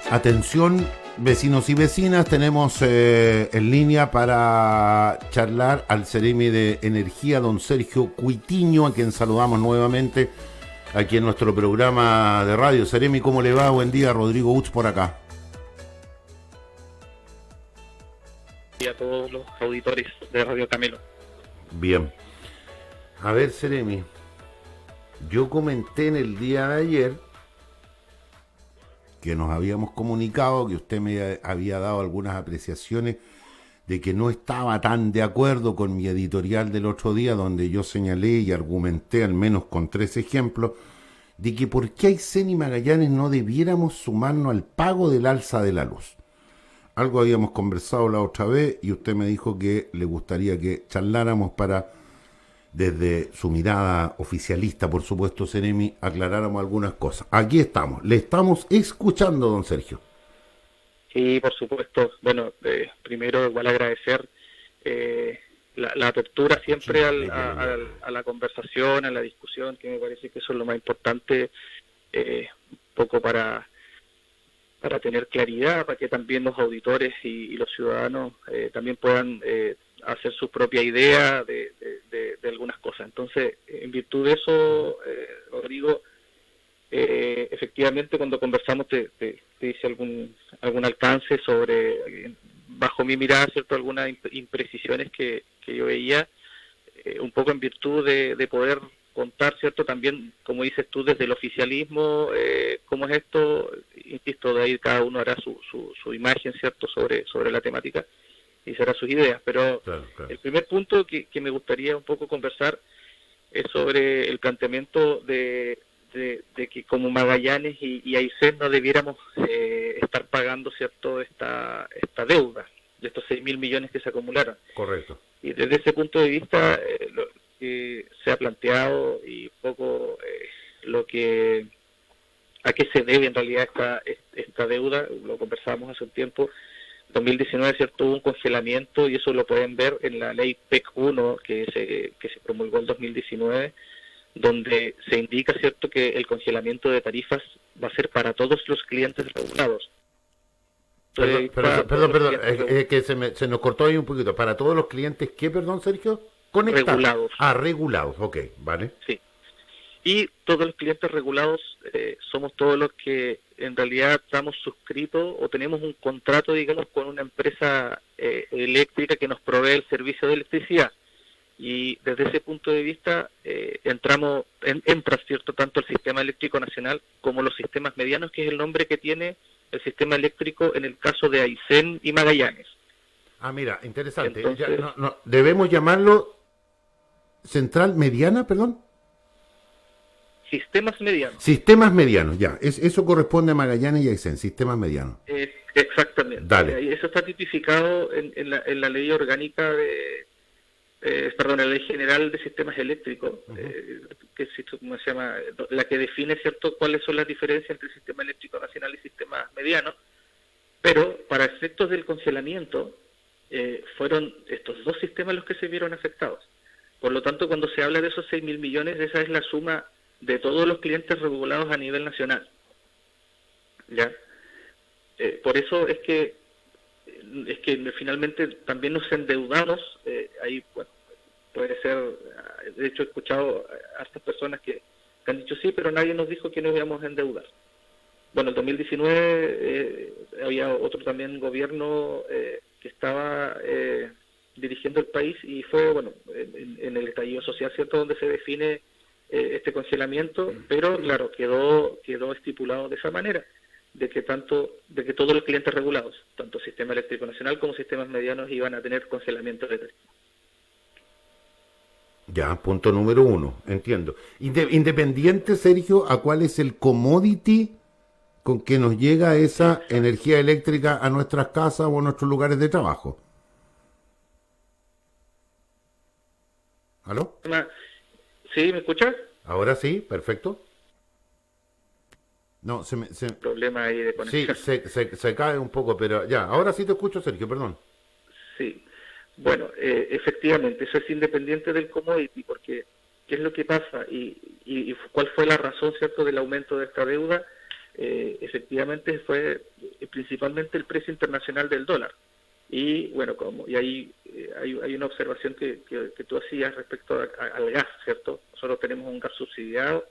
Atención, vecinos y vecinas, tenemos en línea para charlar al Ceremi de Energía, don Sergio Cuitiño, a quien saludamos nuevamente aquí en nuestro programa de radio. Ceremi, ¿cómo le va? Buen día, Rodrigo Utz por acá. Y a todos los auditores de Radio Camelo. Bien. A ver, Ceremi, yo comenté en el día de ayer que nos habíamos comunicado, que usted me había dado algunas apreciaciones de que no estaba tan de acuerdo con mi editorial del otro día, donde yo señalé y argumenté, al menos con 3 ejemplos, de que por qué Aysén y Magallanes no debiéramos sumarnos al pago del alza de la luz. Algo habíamos conversado la otra vez y usted me dijo que le gustaría que charláramos para, desde su mirada oficialista, por supuesto, Ceremi, aclaráramos algunas cosas. Aquí estamos, le estamos escuchando, don Sergio. Sí, por supuesto. Bueno, primero igual agradecer la apertura siempre a la conversación, a la discusión, que me parece que eso es lo más importante, un poco para tener claridad, para que también los auditores y los ciudadanos también puedan hacer su propia idea de algunas cosas. Entonces, en virtud de eso, Rodrigo, efectivamente cuando conversamos te hice algún alcance sobre, bajo mi mirada, cierto, algunas imprecisiones que yo veía, un poco en virtud de poder contar, cierto, también, como dices tú, desde el oficialismo, cómo es esto. Insisto, de ahí cada uno hará su imagen, cierto, sobre la temática y será sus ideas, pero claro. El primer punto que me gustaría un poco conversar es sobre el planteamiento de que como Magallanes y Aysén no debiéramos estar pagando, cierto, esta deuda de estos 6.000 millones que se acumularon. Correcto. Y desde ese punto de vista, lo que se ha planteado y un poco a qué se debe en realidad esta deuda, lo conversábamos hace un tiempo. 2019, cierto, hubo un congelamiento y eso lo pueden ver en la ley PEC 1 que se promulgó en 2019, donde se indica, cierto, que el congelamiento de tarifas va a ser para todos los clientes regulados. Perdón, es que se nos cortó ahí un poquito. Para todos los clientes, ¿qué, perdón, Sergio? Conectados. Regulados. Regulados, ok, vale. Sí. Y todos los clientes regulados somos todos los que en realidad estamos suscritos o tenemos un contrato, digamos, con una empresa eléctrica que nos provee el servicio de electricidad. Y desde ese punto de vista entra, cierto, tanto el sistema eléctrico nacional como los sistemas medianos, que es el nombre que tiene el sistema eléctrico en el caso de Aysén y Magallanes. Mira, interesante. Entonces, debemos llamarlo central mediana, perdón. Sistemas medianos. Sistemas medianos, ya. Eso corresponde a Magallanes y Aysén, sistemas medianos. Exactamente. Dale. Eso está tipificado en la ley orgánica en la ley general de sistemas eléctricos, que es, ¿cómo se llama? La que define, cierto, cuáles son las diferencias entre el sistema eléctrico nacional y sistemas medianos. Pero para efectos del congelamiento, fueron estos dos sistemas los que se vieron afectados. Por lo tanto, cuando se habla de esos 6.000 millones, esa es la suma de todos los clientes regulados a nivel nacional. ¿Ya? Por eso es que finalmente también nos endeudamos, ahí, bueno, puede ser, de hecho he escuchado a estas personas que han dicho sí, pero nadie nos dijo que nos íbamos a endeudar. Bueno, en 2019 había otro también gobierno que estaba dirigiendo el país y fue, bueno, en el estallido social, ¿cierto?, donde se define este congelamiento, pero claro, quedó estipulado de esa manera, de que todos los clientes regulados, tanto Sistema Eléctrico Nacional como sistemas medianos, iban a tener congelamiento de tarifas. Ya, punto número 1, entiendo. Independiente, Sergio, a cuál es el commodity con que nos llega esa energía eléctrica a nuestras casas o a nuestros lugares de trabajo. ¿Aló? ¿Sí? ¿Me escuchas? Ahora sí, perfecto. No, problema ahí de conexión. Sí, se cae un poco, pero ya, ahora sí te escucho, Sergio, perdón. Sí, bueno, efectivamente, eso es independiente del commodity, porque ¿qué es lo que pasa? Y cuál fue la razón, cierto, del aumento de esta deuda? efectivamente fue principalmente el precio internacional del dólar. Y bueno, ahí hay una observación que tú hacías respecto al gas, ¿cierto? Nosotros tenemos un gas subsidiado,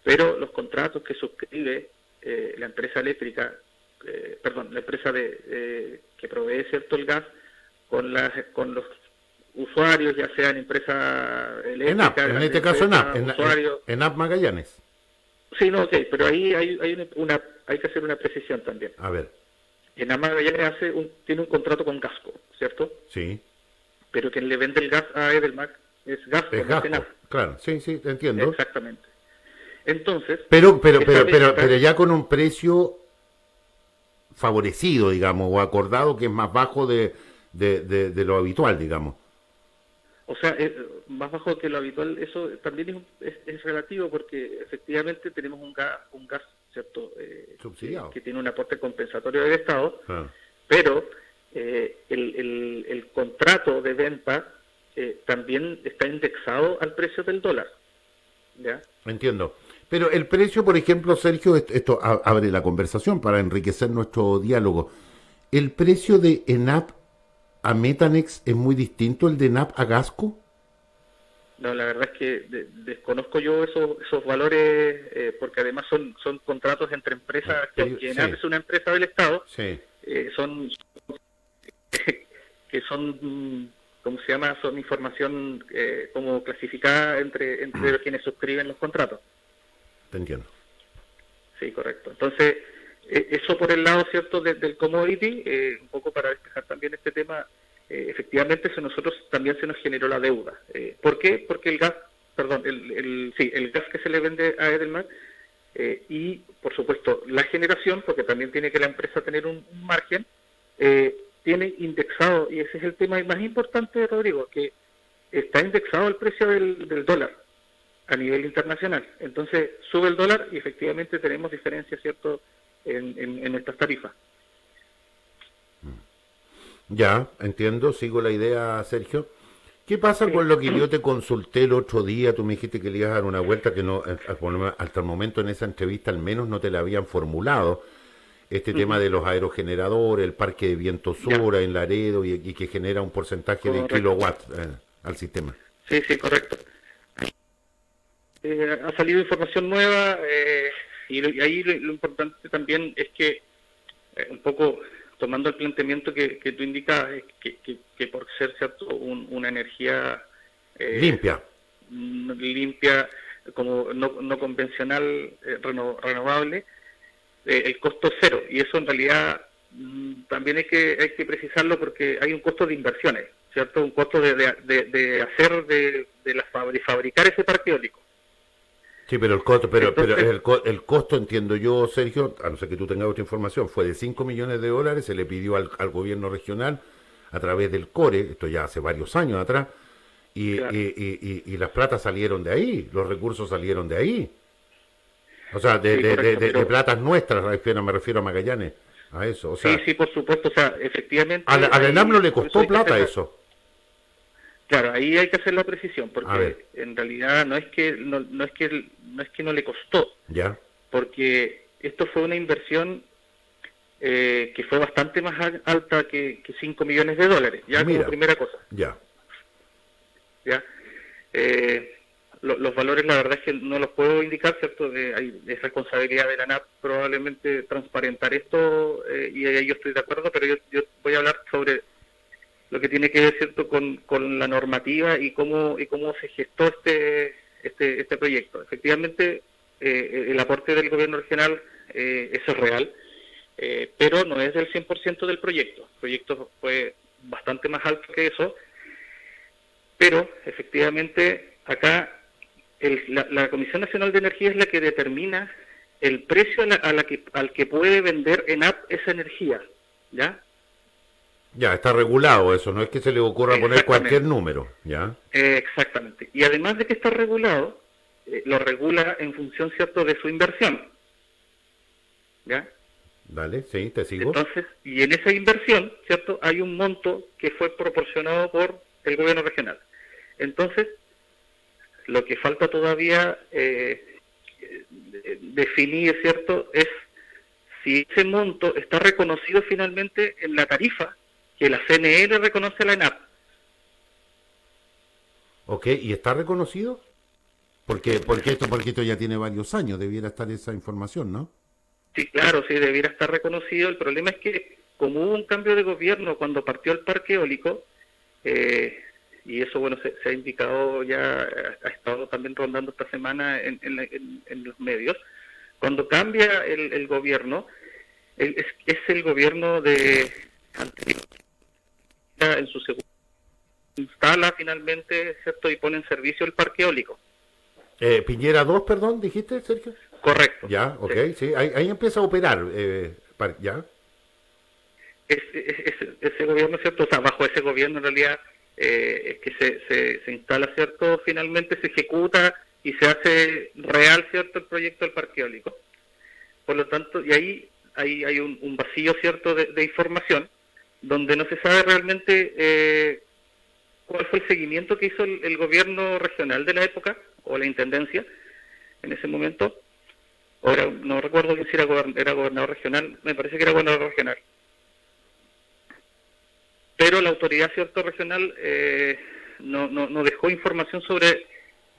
pero los contratos que suscribe la empresa eléctrica, la empresa que provee, ¿cierto?, el gas con los usuarios, ya sean empresas eléctricas, en este caso usuarios. ENAP Magallanes. Sí, no, ok, pero ahí hay que hacer una precisión también. A ver. ENAP Magallanes tiene un contrato con Gasco, ¿cierto? Sí. Pero quien le vende el gas a Edelmac es Gasco, Es no Gasco, ENAP. claro, sí, entiendo. Exactamente. Entonces... Pero ya con un precio favorecido, digamos, o acordado que es más bajo de lo habitual, digamos. O sea, más bajo que lo habitual, eso también es relativo porque efectivamente tenemos un gas ¿cierto? Subsidiado. Que tiene un aporte compensatorio del Estado, Ah. pero el contrato de venta también está indexado al precio del dólar. ¿Ya? Entiendo. Pero el precio, por ejemplo, Sergio, esto abre la conversación para enriquecer nuestro diálogo. ¿El precio de ENAP a Metanex es muy distinto el de ENAP a Gasco? No, la verdad es que desconozco yo esos valores, porque además son contratos entre empresas, que ENAP es una empresa del Estado, sí. Son ¿cómo se llama? Son información como clasificada entre quienes suscriben los contratos. Te entiendo. Sí, correcto. Entonces, eso por el lado, ¿cierto?, del commodity, un poco para despejar también este tema, efectivamente nosotros también se nos generó la deuda. ¿Por qué? Porque el gas que se le vende a Edelman, y por supuesto la generación, porque también tiene que la empresa tener un margen, tiene indexado, y ese es el tema más importante, Rodrigo, que está indexado el precio del dólar a nivel internacional. Entonces sube el dólar y efectivamente tenemos diferencias, ¿cierto?, en estas tarifas. Ya, entiendo, sigo la idea, Sergio. ¿Qué pasa con lo que yo te consulté el otro día? Tú me dijiste que le ibas a dar una vuelta que no, hasta el momento en esa entrevista al menos no te la habían formulado. Este tema de los aerogeneradores, el parque de viento Sura en Laredo y que genera un porcentaje de kilowatts al sistema. Sí, correcto. Ha salido información nueva, y ahí lo importante también es que, un poco tomando el planteamiento que tú indicas, que por ser, ¿cierto?, una energía limpia, como no convencional, renovable, el costo es cero, y eso en realidad también hay que precisarlo, porque hay un costo de inversiones, ¿cierto?, un costo de fabricar ese parque eólico. Sí, pero el costo, el costo, entiendo yo, Sergio, a no ser que tú tengas otra información, fue de $5 millones, se le pidió al gobierno regional a través del CORE, esto ya hace varios años atrás, Claro. y las platas salieron de ahí, los recursos salieron de ahí. O sea, correcto, de platas nuestras, me refiero a Magallanes, a eso. O sea, sí, por supuesto, o sea, efectivamente... Al ENAP no le costó plata eso. Claro, ahí hay que hacer la precisión, porque en realidad no es que no le costó, ya, porque esto fue una inversión que fue bastante más alta que $5 millones, ya. Mira, como primera cosa. Ya. Los valores, la verdad es que no los puedo indicar, ¿cierto? Es responsabilidad de la ANAP probablemente transparentar esto, y ahí yo estoy de acuerdo, pero yo voy a hablar sobre lo que tiene que ver, ¿cierto?, con la normativa y cómo se gestó este proyecto. Efectivamente, el aporte del gobierno regional, eso es real, pero no es del 100% del proyecto. El proyecto fue bastante más alto que eso, pero efectivamente acá la Comisión Nacional de Energía es la que determina el precio al que puede vender ENAP esa energía, ¿ya? Ya, está regulado eso, no es que se le ocurra poner cualquier número, ¿ya? Exactamente. Y además de que está regulado, lo regula en función, ¿cierto?, de su inversión, ¿ya? Dale, sí, te sigo. Entonces, y en esa inversión, ¿cierto?, hay un monto que fue proporcionado por el gobierno regional. Entonces, lo que falta todavía definir, ¿cierto?, es si ese monto está reconocido finalmente en la tarifa que la CNE le reconoce a la ENAP. Ok, ¿y está reconocido? Porque esto ya tiene varios años, debiera estar esa información, ¿no? Sí, claro, sí, debiera estar reconocido. El problema es que como hubo un cambio de gobierno cuando partió el parque eólico, y eso, bueno, se ha indicado ya, ha estado también rondando esta semana en los medios, cuando cambia el gobierno, es el gobierno de anterior, en su segundo, instala finalmente, ¿cierto?, y pone en servicio el parque eólico. Piñera 2, perdón, dijiste, Sergio. Correcto. Ya, ok, sí, ahí empieza a operar, ya. Ese gobierno, ¿cierto? O sea, bajo ese gobierno en realidad es que se instala, ¿cierto? Finalmente se ejecuta y se hace real, ¿cierto?, el proyecto del parque eólico. Por lo tanto, y ahí hay un vacío, ¿cierto?, de información, donde no se sabe realmente cuál fue el seguimiento que hizo el gobierno regional de la época, o la intendencia, en ese momento. Ahora, no recuerdo bien si era gobernador regional, me parece que era gobernador regional. Pero la autoridad, cierto, regional no dejó información sobre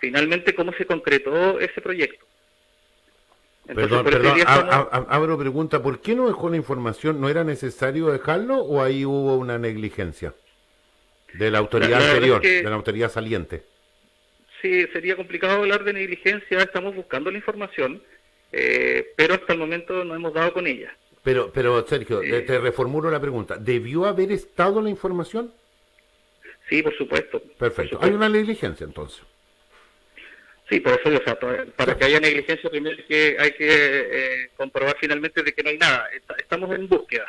finalmente cómo se concretó ese proyecto. Entonces, perdón, abro pregunta, ¿por qué no dejó la información? ¿No era necesario dejarlo o ahí hubo una negligencia de la autoridad anterior, de la autoridad saliente? Sí, sería complicado hablar de negligencia, estamos buscando la información, pero hasta el momento no hemos dado con ella. Pero Sergio, te reformulo la pregunta. ¿Debió haber estado la información? Sí, por supuesto. Perfecto. Hay una negligencia, entonces. Sí, por eso, o sea, para que haya negligencia, primero hay que comprobar finalmente de que no hay nada. Estamos en búsqueda.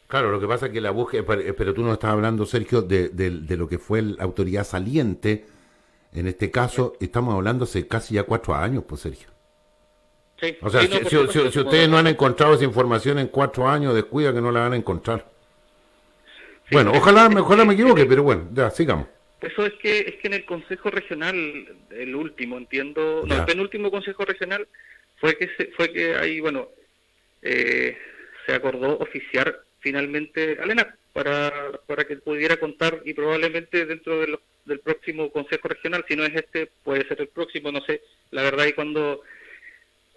Claro, lo que pasa es que la búsqueda, pero tú no estás hablando, Sergio, de lo que fue la autoridad saliente. En este caso, estamos hablando hace casi ya 4 años, pues, Sergio. Sí, o sea, sí, si ustedes no han encontrado esa información en 4 años, descuida que no la van a encontrar. Sí, bueno, ojalá me equivoque, pero bueno, ya, sigamos. Eso es que en el Consejo Regional, el último, entiendo, no, el penúltimo Consejo Regional, fue que ahí, bueno, se acordó oficiar finalmente a ENAP para que pudiera contar, y probablemente dentro del próximo Consejo Regional, si no es este, puede ser el próximo, no sé, la verdad, y cuando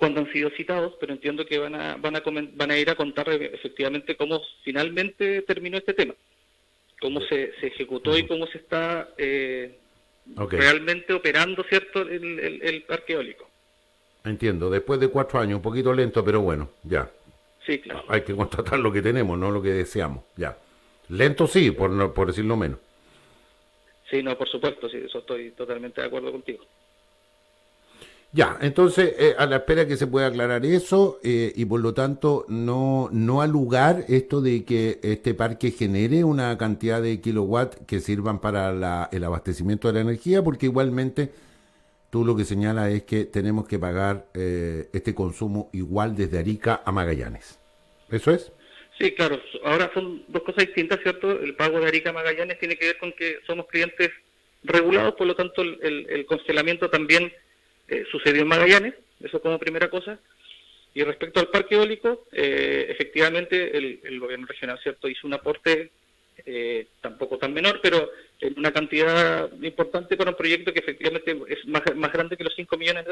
han sido citados, pero entiendo que van a ir a contar efectivamente cómo finalmente terminó este tema, cómo se ejecutó y cómo se está realmente operando, ¿cierto?, el parque eólico. Entiendo, después de 4 años, un poquito lento, pero bueno, ya. Sí, claro. Hay que contratar lo que tenemos, no lo que deseamos, ya. Lento sí, por decirlo menos. Sí, no, por supuesto, sí, eso estoy totalmente de acuerdo contigo. Ya, entonces, a la espera que se pueda aclarar eso, y por lo tanto no ha lugar esto de que este parque genere una cantidad de kilowatts que sirvan para el abastecimiento de la energía, porque igualmente tú lo que señalas es que tenemos que pagar este consumo igual desde Arica a Magallanes. ¿Eso es? Sí, claro. Ahora son dos cosas distintas, ¿cierto? El pago de Arica a Magallanes tiene que ver con que somos clientes regulados, por lo tanto el congelamiento también sucedió en Magallanes, eso como primera cosa. Y respecto al parque eólico, efectivamente el gobierno regional, ¿cierto?, hizo un aporte tampoco tan menor, pero en una cantidad importante para un proyecto que efectivamente es más grande que los $5 millones.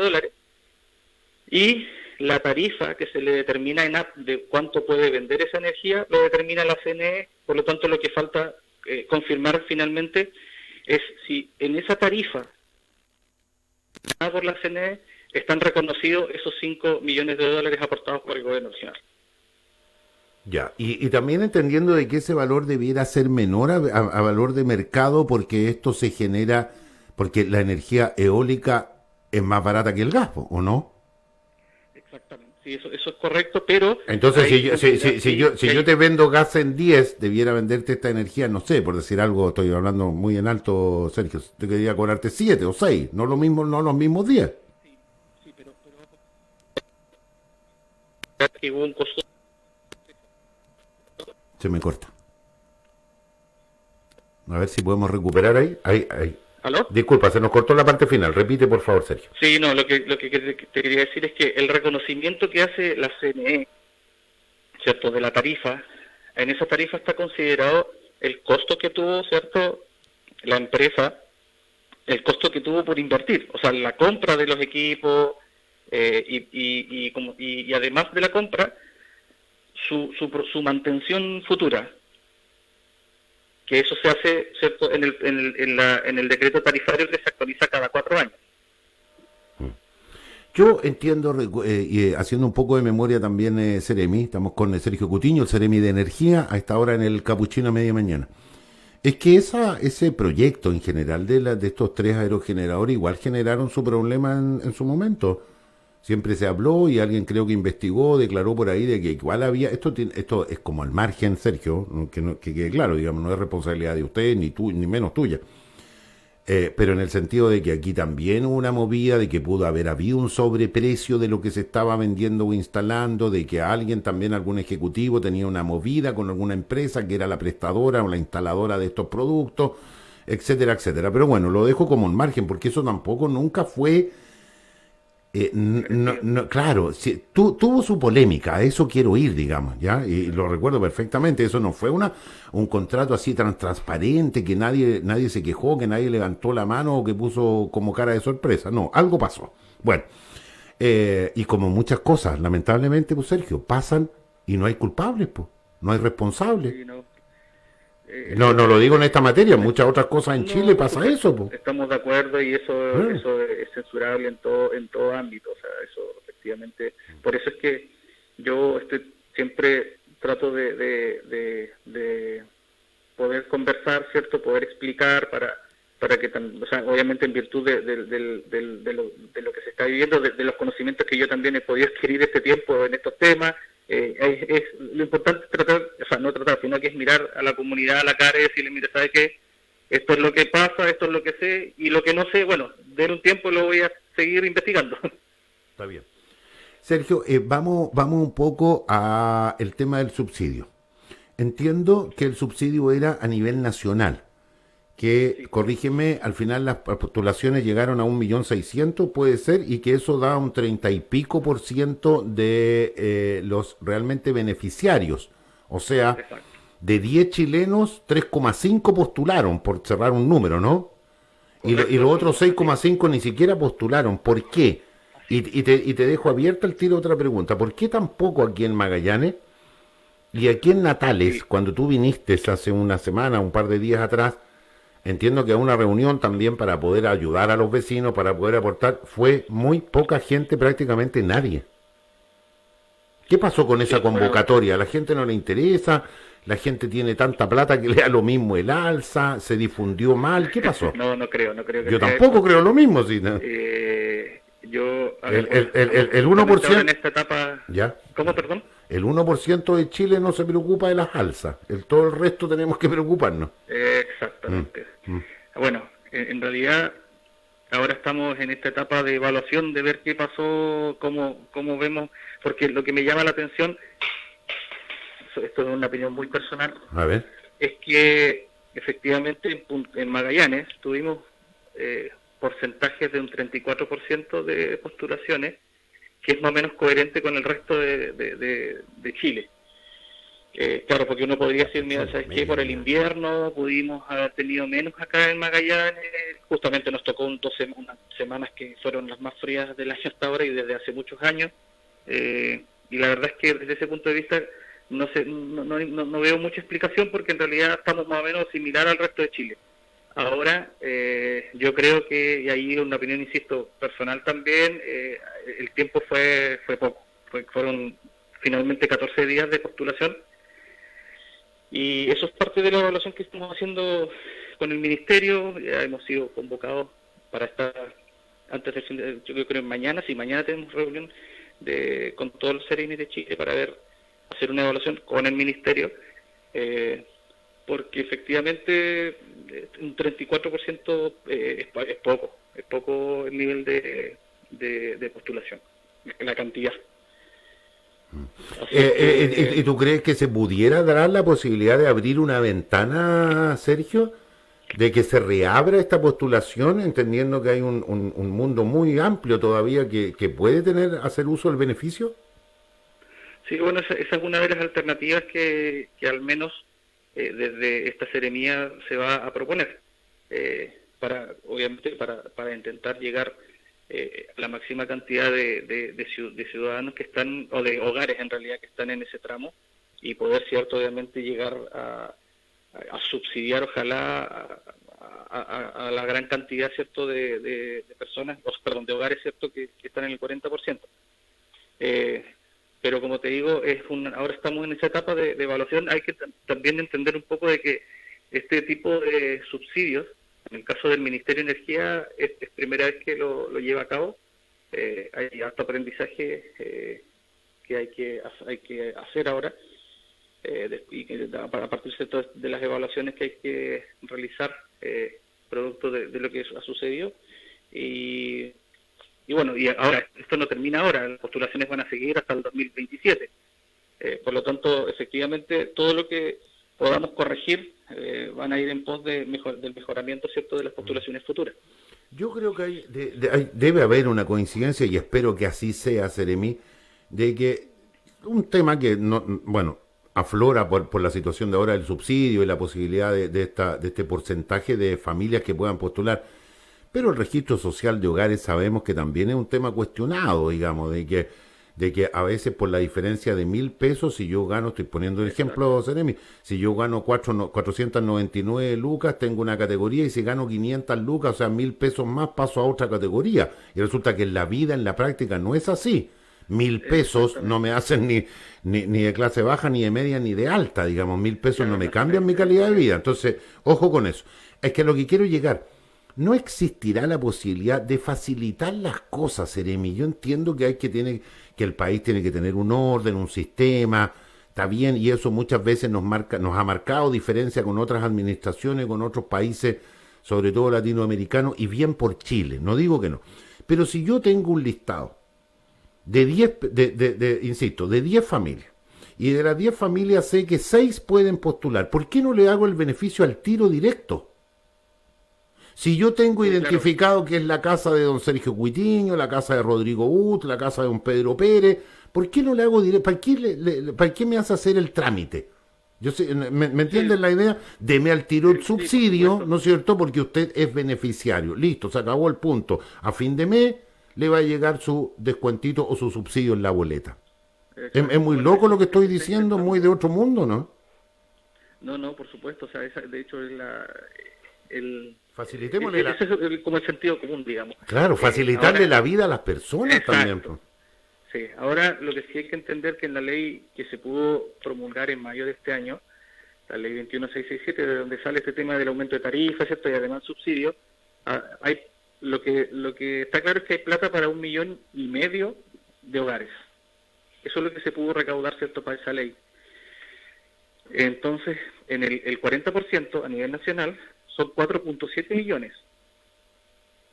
Y la tarifa que se le determina en AP de cuánto puede vender esa energía, lo determina la CNE, por lo tanto lo que falta confirmar finalmente es si en esa tarifa por la CNE están reconocidos esos $5 millones aportados por el gobierno nacional. Ya, y también entendiendo de que ese valor debiera ser menor a valor de mercado, porque esto se genera, porque la energía eólica es más barata que el gas, ¿o no? Exactamente, sí, eso es correcto, pero... Entonces, si yo te vendo gas en 10, debiera venderte esta energía, no sé, por decir algo, estoy hablando muy en alto, Sergio, te quería cobrarte 7 o 6, no lo mismo, no los mismos 10. Sí, pero hubo un costo. Se me corta. A ver si podemos recuperar ahí. Ahí. ¿Aló? Disculpa, se nos cortó la parte final. Repite, por favor, Sergio. Sí, no, lo que te quería decir es que el reconocimiento que hace la CNE ¿cierto?, de la tarifa. En esa tarifa está considerado el costo que tuvo, ¿cierto?, la empresa, el costo que tuvo por invertir, o sea, la compra de los equipos, y además de la compra, su mantención futura, que eso se hace, ¿cierto?, en el decreto tarifario que se actualiza cada 4 años. Yo entiendo, haciendo un poco de memoria también, Ceremi, estamos con Sergio Cutiño, el Ceremi de Energía, a esta hora en el Capuchino a media mañana. Es que ese proyecto en general de estos 3 aerogeneradores igual generaron su problema en su momento. Siempre se habló y alguien creo que investigó, declaró por ahí de que igual había... Esto es como al margen, Sergio, que quede claro, digamos, no es responsabilidad de usted, ni menos tuya. Pero en el sentido de que aquí también hubo una movida, de que pudo haber habido un sobreprecio de lo que se estaba vendiendo o instalando, de que alguien también, algún ejecutivo, tenía una movida con alguna empresa que era la prestadora o la instaladora de estos productos, etcétera, etcétera. Pero bueno, lo dejo como en margen, porque eso tampoco nunca fue... claro, sí, tuvo su polémica, a eso quiero ir, digamos, ¿ya? Y lo recuerdo perfectamente, eso no fue un contrato así tan transparente, que nadie se quejó, que nadie levantó la mano o que puso como cara de sorpresa, no, algo pasó. Bueno, y como muchas cosas, lamentablemente, pues Sergio, pasan y no hay culpables, pues, no hay responsables. Sí, no. No lo digo en esta materia, en muchas otras cosas en Chile pasa eso. Po. Estamos de acuerdo y eso es censurable en todo ámbito, o sea, eso efectivamente, por eso es que yo siempre trato de poder conversar, ¿cierto?, poder explicar para que, o sea, obviamente en virtud de lo que se está viviendo, de los conocimientos que yo también he podido adquirir este tiempo en estos temas. Es lo importante no tratar, sino que es mirar a la comunidad a la cara y decirle, mira, ¿sabes qué? Esto es lo que pasa, esto es lo que sé, y lo que no sé, bueno, de un tiempo lo voy a seguir investigando. Está bien. Sergio, vamos un poco a el tema del subsidio. Entiendo que el subsidio era a nivel nacional, que, sí, corrígeme, al final las postulaciones llegaron a 1.600.000, puede ser, y que eso da un 30 y pico % de los realmente beneficiarios. O sea, exacto, de 10 chilenos, 3,5 postularon, por cerrar un número, ¿no? Y los otros 6,5 ni siquiera postularon. ¿Por qué? Y te dejo abierta el tiro otra pregunta. ¿Por qué tampoco aquí en Magallanes y aquí en Natales, sí, cuando tú viniste hace una semana, un par de días atrás, entiendo que a una reunión también para poder ayudar a los vecinos, para poder aportar, fue muy poca gente, prácticamente nadie? ¿Qué pasó con esa convocatoria? ¿A la gente no le interesa? ¿La gente tiene tanta plata que le da lo mismo el alza? ¿Se difundió mal? ¿Qué pasó? No creo. Yo tampoco creo lo mismo, ¿sí? ¿No? Yo... El 1%... En esta etapa... ¿Ya? ¿Cómo, perdón? El 1% de Chile no se preocupa de las alzas. Todo el resto tenemos que preocuparnos. Exactamente. Bueno, en realidad ahora estamos en esta etapa de evaluación, de ver qué pasó, cómo vemos, porque lo que me llama la atención, esto es una opinión muy personal, a ver, es que efectivamente en Magallanes tuvimos porcentajes de un 34% de postulaciones, que es más o menos coherente con el resto de Chile. Claro, porque uno podría decir, mira, ¿sabes qué? Por el invierno pudimos haber tenido menos acá en Magallanes, justamente nos tocó unas semanas que fueron las más frías del año hasta ahora y desde hace muchos años, y la verdad es que desde ese punto de vista no veo mucha explicación, porque en realidad estamos más o menos similar al resto de Chile. Ahora, yo creo que, y ahí una opinión, insisto, personal también, el tiempo fue poco. Fueron finalmente 14 días de postulación, y eso es parte de la evaluación que estamos haciendo con el Ministerio. Ya hemos sido convocados para estar antes del fin de, yo creo mañana tenemos reunión con todos los CEREMI de Chile para hacer una evaluación con el Ministerio, porque efectivamente un 34% es poco el nivel de postulación, la cantidad. ¿Y tú crees que se pudiera dar la posibilidad de abrir una ventana, Sergio, de que se reabra esta postulación, entendiendo que hay un mundo muy amplio todavía que puede hacer uso del beneficio? Sí, bueno, esa es una de las alternativas que al menos desde esta seremía se va a proponer, obviamente para intentar llegar a la máxima cantidad de ciudadanos que están, o de hogares en realidad que están en ese tramo, y poder, cierto, obviamente llegar a subsidiar, ojalá, a la gran cantidad, cierto, de personas, perdón, de hogares, cierto, que están en el 40%. Pero como te digo, ahora estamos en esa etapa de evaluación. Hay que también entender un poco de que este tipo de subsidios, en el caso del Ministerio de Energía, es primera vez que lo lleva a cabo. Hay alto aprendizaje que hay que hacer ahora, y a partir de las evaluaciones que hay que realizar producto de lo que ha sucedido. Y bueno, y ahora, esto no termina ahora, las postulaciones van a seguir hasta el 2027. Por lo tanto, efectivamente, todo lo que podamos corregir van a ir en pos del mejoramiento, ¿cierto?, de las postulaciones futuras. Yo creo que debe haber una coincidencia, y espero que así sea, Seremi, de que un tema que, no, bueno, aflora por la situación de ahora del subsidio y la posibilidad de este porcentaje de familias que puedan postular. Pero el registro social de hogares sabemos que también es un tema cuestionado, digamos, de que a veces por la diferencia de 1.000 pesos, si yo gano, estoy poniendo el ejemplo, Seremi, si yo gano 499 lucas, tengo una categoría, y si gano 500 lucas, o sea, 1.000 pesos más, paso a otra categoría. Y resulta que en la vida, en la práctica, no es así. 1.000 pesos no me hacen ni de clase baja, ni de media, ni de alta, digamos. 1.000 pesos no me cambian mi calidad de vida. Entonces, ojo con eso. Es que a lo que quiero llegar, no existirá la posibilidad de facilitar las cosas, Seremi. Yo entiendo que que el país tiene que tener un orden, un sistema, está bien, y eso muchas veces nos ha marcado diferencia con otras administraciones, con otros países, sobre todo latinoamericanos, y bien por Chile, no digo que no. Pero si yo tengo un listado de 10, insisto, de 10 familias, y de las 10 familias sé que 6 pueden postular, ¿por qué no le hago el beneficio al tiro directo? Si yo tengo identificado, claro, que es la casa de don Sergio Cuitiño, la casa de Rodrigo Ut, la casa de don Pedro Pérez, ¿por qué no le hago directo? ¿Para qué me hace hacer el trámite? Yo sé, ¿me entienden la idea? Deme al tiro el subsidio, ¿no es cierto? Porque usted es beneficiario. Listo, se acabó el punto. A fin de mes le va a llegar su descuentito o su subsidio en la boleta. Es muy loco lo que estoy diciendo, muy de otro mundo, ¿no? No, por supuesto. O sea, de hecho, facilitémosle ese es como el sentido común, digamos. Claro, facilitarle ahora la vida a las personas. Exacto. También. Pues. Sí, ahora lo que sí hay que entender que en la ley que se pudo promulgar en mayo de este año, la ley 21667, de donde sale este tema del aumento de tarifas, ¿cierto?, y además subsidio, hay lo que está claro es que hay plata para 1,5 millones de hogares. Eso es lo que se pudo recaudar, ¿cierto?, para esa ley. Entonces, en el 40% a nivel nacional son 4.7 millones.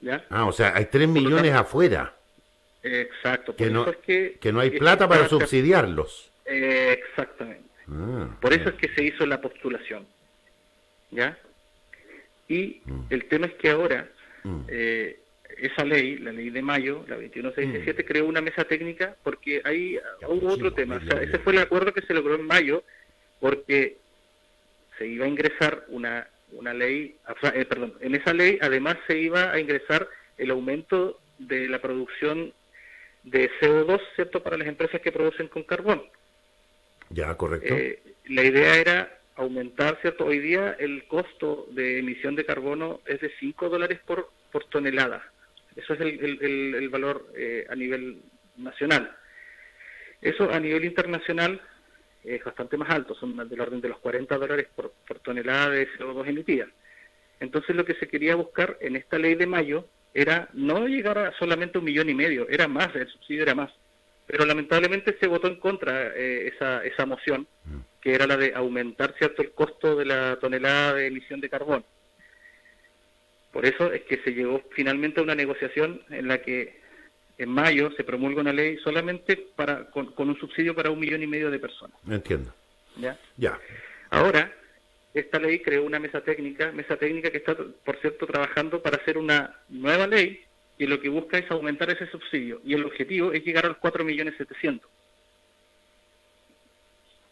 ¿Ya? O sea, hay 3 millones afuera. Exacto. Que no hay plata para subsidiarlos. Exactamente. Por eso es que se hizo la postulación. ¿Ya? Y el tema es que ahora esa ley, la ley de mayo, la 21667, creó una mesa técnica porque ahí hubo otro tema. O sea, ese fue el acuerdo que se logró en mayo porque se iba a ingresar una ley, en esa ley además se iba a ingresar el aumento de la producción de CO2, ¿cierto?, para las empresas que producen con carbón. Ya, correcto. La idea era aumentar, ¿cierto? Hoy día el costo de emisión de carbono es de $5 por tonelada. Eso es el valor a nivel nacional. Eso a nivel internacional es bastante más alto, son del orden de los $40 por tonelada de CO2 emitida. Entonces lo que se quería buscar en esta ley de mayo era no llegar a solamente 1,5 millones, era más, el subsidio era más. Pero lamentablemente se votó en contra esa moción, que era la de aumentar, ¿cierto?, el costo de la tonelada de emisión de carbón. Por eso es que se llegó finalmente a una negociación en la que en mayo se promulga una ley solamente con un subsidio para 1,5 millones de personas. Entiendo. ¿Ya? Ahora, esta ley creó una mesa técnica que está, por cierto, trabajando para hacer una nueva ley que lo que busca es aumentar ese subsidio y el objetivo es llegar a los 4,7 millones.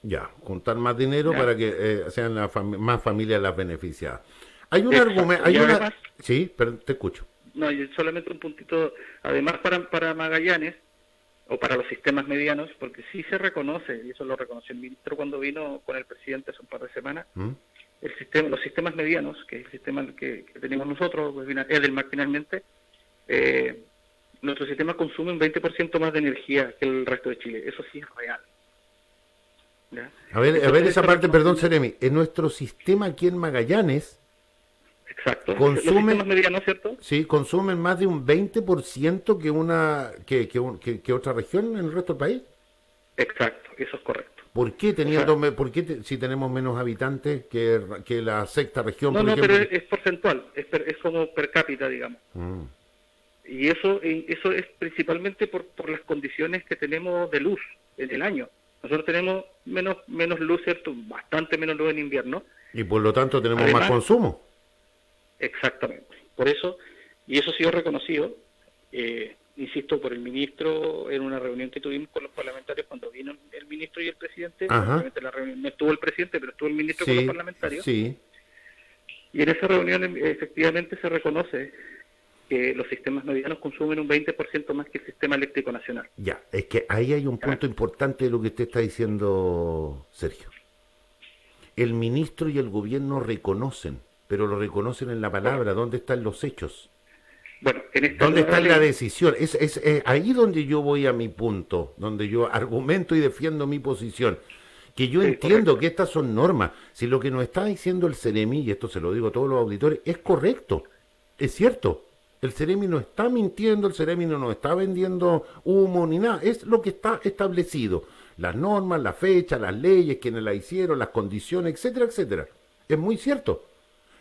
Ya, juntar más dinero ¿Ya? para que sean más familias las beneficiadas. Hay un argumento, Exacto. Y además, Sí, pero te escucho. no, y solamente un puntito, además para Magallanes, o para los sistemas medianos, porque sí se reconoce, y eso lo reconoció el ministro cuando vino con el presidente hace un par de semanas, ¿Mm? los sistemas medianos, que es el sistema que tenemos nosotros, pues, Edelmark finalmente, nuestro sistema consume un 20% más de energía que el resto de Chile. Eso sí es real. ¿Ya? A ver Entonces, esa ese parte, perdón, reconocimiento, Seremi. En nuestro sistema aquí en Magallanes exacto, los consumen, sistemas medianos, ¿cierto? sí, consumen más de un 20% que otra región en el resto del país. Exacto, eso es correcto. ¿Por qué O sea, si tenemos menos habitantes que la sexta región, no, por no, pero ejemplo? es porcentual, es como per cápita, digamos. Mm, Y eso es principalmente por las condiciones que tenemos de luz en el año. Nosotros tenemos menos luz, ¿cierto? Bastante menos luz en invierno. y por lo tanto tenemos más Además, consumo. exactamente. Por eso, y eso ha sido reconocido, insisto, por el ministro en una reunión que tuvimos con los parlamentarios cuando vino el ministro y el presidente. Ajá, Obviamente la reunión no estuvo el presidente, pero estuvo el ministro con los sí, parlamentarios. sí. Y en esa reunión efectivamente se reconoce que los sistemas medianos consumen un 20% más que el sistema eléctrico nacional. Ya, es que ahí hay un ¿Ya? punto importante de lo que usted está diciendo, Sergio. El ministro y el gobierno reconocen, pero lo reconocen en la palabra. Correcto. ¿Dónde están los hechos? Bueno, en esta ¿Dónde nueva está la ley, decisión? Es ahí donde yo voy a mi punto, donde yo argumento y defiendo mi posición. Que yo sí, entiendo correcto. que estas son normas. Si lo que nos está diciendo el Ceremi, y esto se lo digo a todos los auditores, es correcto, es cierto. El Ceremi no está mintiendo, el Ceremi no nos está vendiendo humo ni nada. Es lo que está establecido. Las normas, la fecha, las leyes, quienes la hicieron, las condiciones, etcétera, etcétera. Es muy cierto.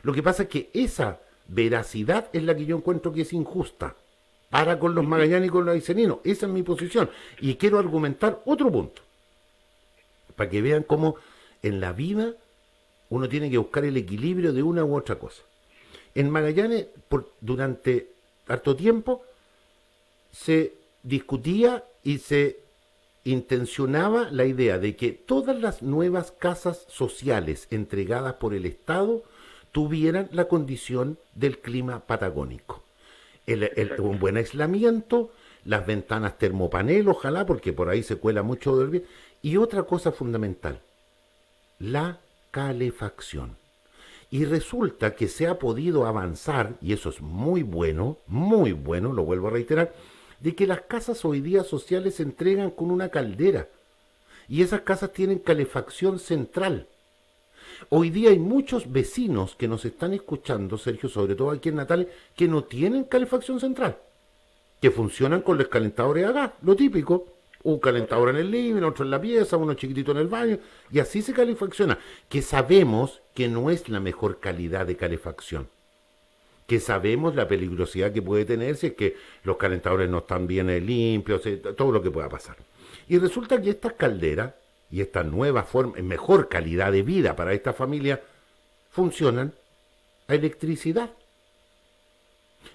Lo que pasa es que esa veracidad es la que yo encuentro que es injusta para con los Ujú. magallanes y con los aiceninos. Esa es mi posición. Y quiero argumentar otro punto, para que vean cómo en la vida uno tiene que buscar el equilibrio de una u otra cosa. En Magallanes, durante harto tiempo, se discutía y se intencionaba la idea de que todas las nuevas casas sociales entregadas por el Estado tuvieran la condición del clima patagónico. Un Exacto. buen aislamiento, las ventanas termopanel, ojalá, porque por ahí se cuela mucho del bien. Y otra cosa fundamental, la calefacción. Y resulta que se ha podido avanzar, y eso es muy bueno, lo vuelvo a reiterar, de que las casas hoy día sociales se entregan con una caldera. Y esas casas tienen calefacción central. Hoy día hay muchos vecinos que nos están escuchando, Sergio, sobre todo aquí en Natales, que no tienen calefacción central, que funcionan con los calentadores a gas, lo típico. Un calentador en Correcto. el living, otro en la pieza, uno chiquitito en el baño, y así se calefacciona. Que sabemos que no es la mejor calidad de calefacción. Que sabemos la peligrosidad que puede tener si es que los calentadores no están bien limpios, todo lo que pueda pasar. Y resulta que estas calderas y esta nueva forma, mejor calidad de vida para esta familia, funcionan a electricidad.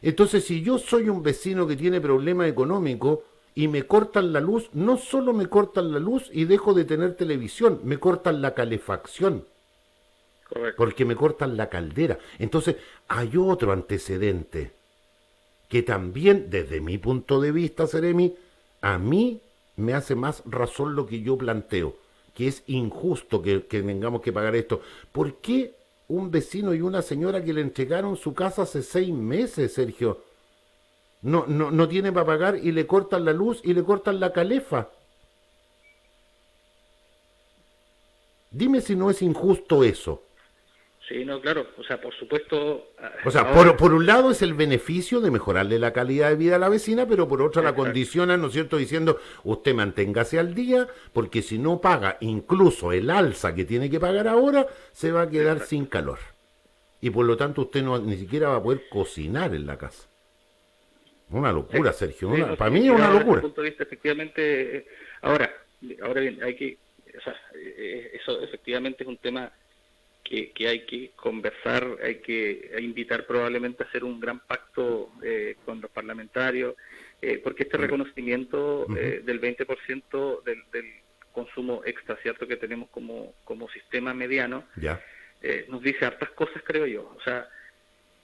Entonces, si yo soy un vecino que tiene problemas económicos y me cortan la luz, no solo me cortan la luz y dejo de tener televisión, me cortan la calefacción, Correcto. porque me cortan la caldera. Entonces, hay otro antecedente que también, desde mi punto de vista, Seremi, a mí me hace más razón lo que yo planteo, que es injusto que tengamos que pagar esto. ¿Por qué un vecino y una señora que le entregaron su casa hace 6 meses, Sergio, no tiene para pagar y le cortan la luz y le cortan la calefa? Dime si no es injusto eso. Sí, no, claro. O sea, por supuesto, O sea, ahora, por un lado es el beneficio de mejorarle la calidad de vida a la vecina, pero por otro la exacto, condicionan, ¿no es cierto?, diciendo, usted manténgase al día, porque si no paga incluso el alza que tiene que pagar ahora, se va a quedar sin exacto. calor. Y por lo tanto usted ni siquiera va a poder cocinar en la casa. Una Sí, locura, Sergio. sí, no, Para sí, mí es una mirado desde ese locura. punto de vista, efectivamente, ahora, ahora bien, o sea, eso efectivamente es un tema que hay que conversar, hay que invitar probablemente a hacer un gran pacto con los parlamentarios, porque este reconocimiento Ujú. del 20% del consumo extra, ¿cierto?, que tenemos como sistema mediano, Ya. nos dice hartas cosas, creo yo. O sea,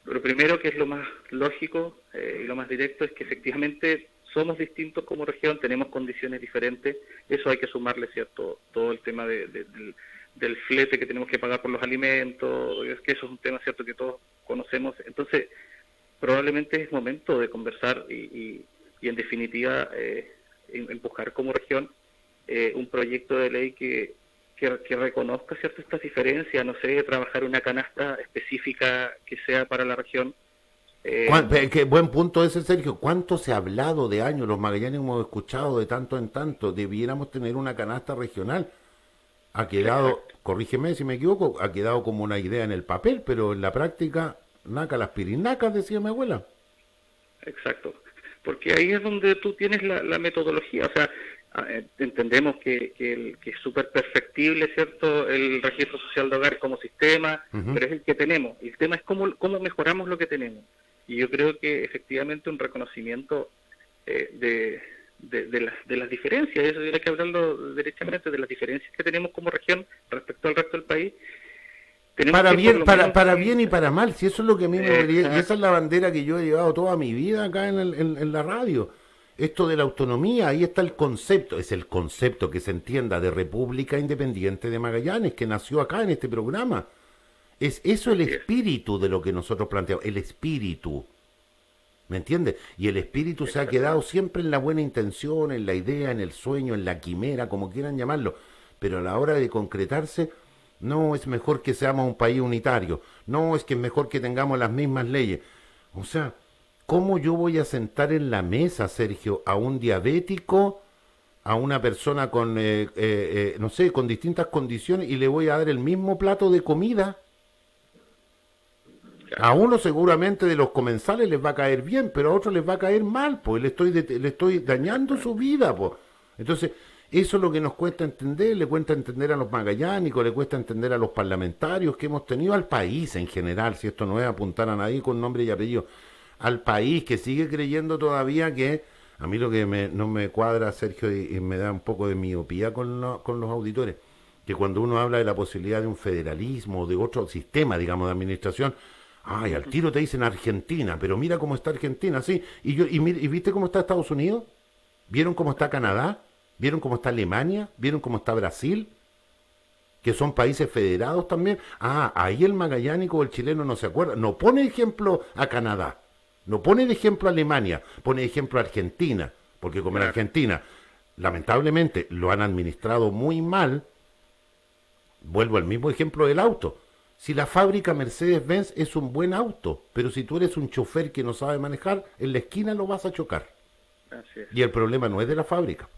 lo primero, que es lo más lógico y lo más directo, es que efectivamente somos distintos como región, tenemos condiciones diferentes. Eso hay que sumarle, ¿cierto?, todo el tema del flete que tenemos que pagar por los alimentos, es que eso es un tema, ¿cierto?, que todos conocemos. Entonces, probablemente es momento de conversar y en definitiva empujar como región un proyecto de ley que reconozca, ¿cierto?, estas diferencias, no sé, trabajar una canasta específica que sea para la región. Qué buen punto ese, Sergio. ¿Cuánto se ha hablado de años? Los magallanes hemos escuchado de tanto en tanto. Debiéramos tener una canasta regional. Ha quedado, Exacto. corrígeme si me equivoco, ha quedado como una idea en el papel, pero en la práctica, naca las pirinacas, decía mi abuela. Exacto, porque ahí es donde tú tienes la metodología. O sea, entendemos que es súper perfectible, ¿cierto?, el registro social de hogar como sistema, Ujú. pero es el que tenemos. El tema es cómo mejoramos lo que tenemos. Y yo creo que efectivamente un reconocimiento de las diferencias, eso hay que hablarlo derechamente, de las diferencias que tenemos como región respecto al resto del país. Tenemos Para que por bien, lo para, menos... para bien y para mal, si eso es lo que a mí me gustaría, y esa es Exacto, la bandera que yo he llevado toda mi vida acá en la radio. Esto de la autonomía, ahí está el concepto, es el concepto que se entienda de República Independiente de Magallanes, que nació acá en este programa. Es eso el así es, espíritu de lo que nosotros planteamos, el espíritu, ¿me entiendes? Y el espíritu se ha quedado exactamente. siempre en la buena intención, en la idea, en el sueño, en la quimera, como quieran llamarlo. Pero a la hora de concretarse, no es mejor que seamos un país unitario, no es que es mejor que tengamos las mismas leyes. O sea, ¿cómo yo voy a sentar en la mesa, Sergio, a un diabético, a una persona con, no sé, con distintas condiciones y le voy a dar el mismo plato de comida? A Claro. uno seguramente de los comensales les va a caer bien, pero a otros les va a caer mal, pues le estoy dañando su Exactamente. vida, pues. Entonces, eso es lo que nos cuesta entender, le cuesta entender a los magallánicos, le cuesta entender a los parlamentarios que hemos tenido, al país en general, si esto no es apuntar a nadie con nombre y apellido, al país que sigue creyendo todavía que, a mí lo que no me cuadra, Sergio, y me da un poco de miopía con los auditores, que cuando uno habla de la posibilidad de un federalismo o de otro sistema, digamos, de administración, ay, al Ujú. tiro te dicen Argentina, pero mira cómo está Argentina, sí. ¿Y viste cómo está Estados Unidos? ¿Vieron cómo está Canadá? ¿Vieron cómo está Alemania? ¿Vieron cómo está Brasil? Que son países federados también. Ah, ahí el magallánico o el chileno no se acuerda. No pone ejemplo a Canadá. No pone de ejemplo a Alemania. Pone de ejemplo a Argentina. Porque como en Claro. Argentina, lamentablemente, lo han administrado muy mal. Vuelvo al mismo ejemplo del auto. Si la fábrica Mercedes-Benz es un buen auto, pero si tú eres un chofer que no sabe manejar, en la esquina lo vas a chocar. Así es. Y el problema no es de la fábrica,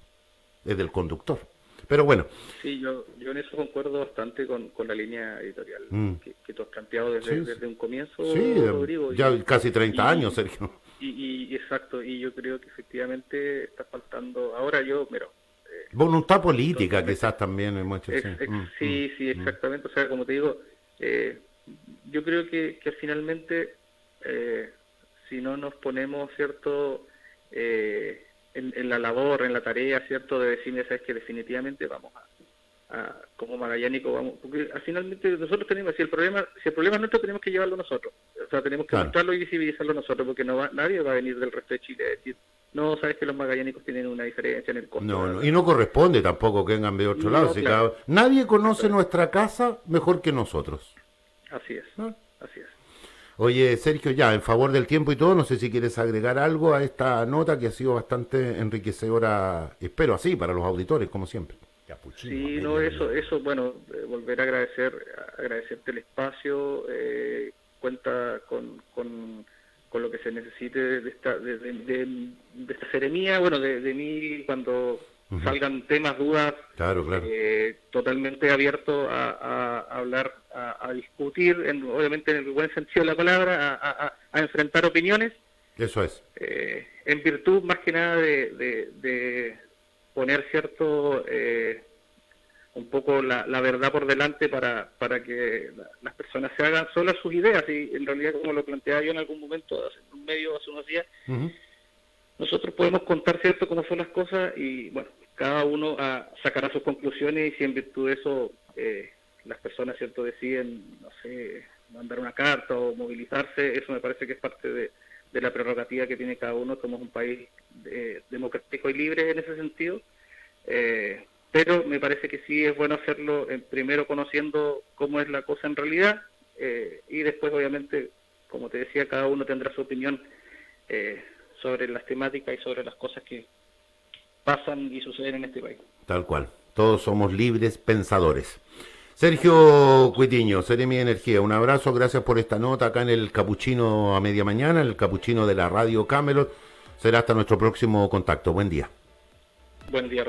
es del conductor. Pero bueno, Sí, yo en eso concuerdo bastante con la línea editorial mm, que tú has planteado sí, sí, desde un comienzo, sí, Rodrigo, ya casi 30 años, y, Sergio. exacto, y yo creo que efectivamente está faltando, ahora yo, mira, Voluntad estoy política totalmente, quizás también, mucho, sí. sí, sí, exactamente, o sea, como te digo, eh, yo creo que finalmente, si no nos ponemos, ¿cierto?, en la labor, en la tarea, ¿cierto?, de decir, mira, sabes que definitivamente vamos como magallánico, vamos, porque finalmente nosotros tenemos, si el problema es nuestro, tenemos que llevarlo nosotros, o sea, tenemos que Claro. mostrarlo y visibilizarlo nosotros, porque nadie va a venir del resto de Chile a decir, no, sabes que los magallánicos tienen una diferencia en el costo de No, la no, y no educación. corresponde tampoco que vengan de otro lado. No, Si claro, nadie conoce exactamente, nuestra casa mejor que nosotros. así es, ¿No? así es. Oye, Sergio, ya, en favor del tiempo y todo, no sé si quieres agregar algo a esta nota que ha sido bastante enriquecedora, espero así, para los auditores, como siempre. Capuchino, Sí, no, media eso, mañana. bueno, volver a agradecerte el espacio, cuenta con lo que se necesite de esta seremía, bueno, de mí cuando Ujú. salgan temas, dudas, Claro, claro. totalmente abierto a hablar, a discutir, obviamente en el buen sentido de la palabra, a enfrentar opiniones, Eso es. en virtud más que nada de poner cierto un poco la verdad por delante para que las personas se hagan solas sus ideas, y en realidad, como lo planteaba yo en algún momento hace unos días, Ujú. nosotros podemos contar cierto cómo son las cosas y bueno, cada uno sacará sus conclusiones y si en virtud de eso las personas, ¿cierto?, deciden, no sé, mandar una carta o movilizarse, eso me parece que es parte de la prerrogativa que tiene cada uno. Somos un país democrático y libre en ese sentido, pero me parece que sí es bueno hacerlo primero conociendo cómo es la cosa en realidad, y después obviamente, como te decía, cada uno tendrá su opinión sobre las temáticas y sobre las cosas que pasan y suceden en este país. Tal cual. Todos somos libres pensadores. Sergio Cuitiño, Seremi Energía, un abrazo, gracias por esta nota acá en el Capuchino a media mañana, el Capuchino de la Radio Camelot. Será hasta nuestro próximo contacto. Buen día. Buen día, Rodrigo.